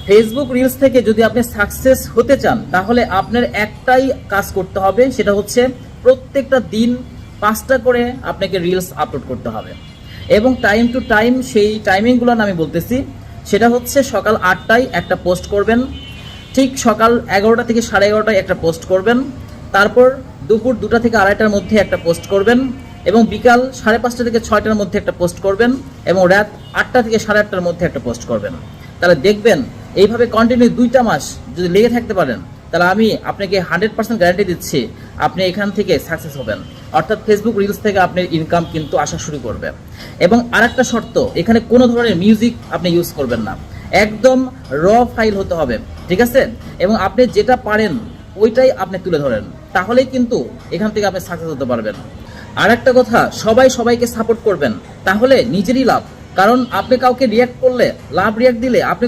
Facebook reels থেকে যদি আপনি সাকসেস হতে চান তাহলে আপনার একটাই কাজ করতে হবে, সেটা হচ্ছে প্রত্যেকটা দিন 5টা করে আপনাকে রিলস আপলোড করতে হবে এবং টাইম টু টাইম সেই টাইমিংগুলো আমি বলতেছি। সেটা হচ্ছে সকাল 8টায় একটা পোস্ট করবেন, ঠিক সকাল 11টা থেকে 11:30টায় একটা পোস্ট করবেন, তারপর দুপুর 2টা থেকে 2:30টার মধ্যে একটা পোস্ট করবেন এবং বিকাল 5:30 থেকে 6টার মধ্যে একটা পোস্ট করবেন এবং রাত 8টা থেকে 8:30টার মধ্যে একটা পোস্ট করবেন। তাহলে দেখবেন এইভাবে কন্টিনিউ 2টা মাস যদি লেগে থাকতে পারেন তাহলে আমি আপনাকে 100% গ্যারান্টি দিচ্ছি আপনি এখান থেকে সাকসেস হবেন, অর্থাৎ ফেসবুক রিলস থেকে আপনার ইনকাম কিন্তু আসা শুরু করবে। এবং আরেকটা শর্ত, এখানে কোনো ধরনের মিউজিক আপনি ইউজ করবেন না, একদম র ফাইল হতে হবে, ঠিক আছে? এবং আপনি যেটা পারেন ওইটাই আপনি তুলে ধরেন, তাহলেই কিন্তু এখান থেকে আপনি সাকসেস হতে পারবেন। আর একটা কথা, সবাই সবাইকে সাপোর্ট করবেন, তাহলে নিজেরই লাভ। কারণ আপনি কাউকে রিয়াক্ট করলে, লাভ রিয়াক্ট দিলে আপনি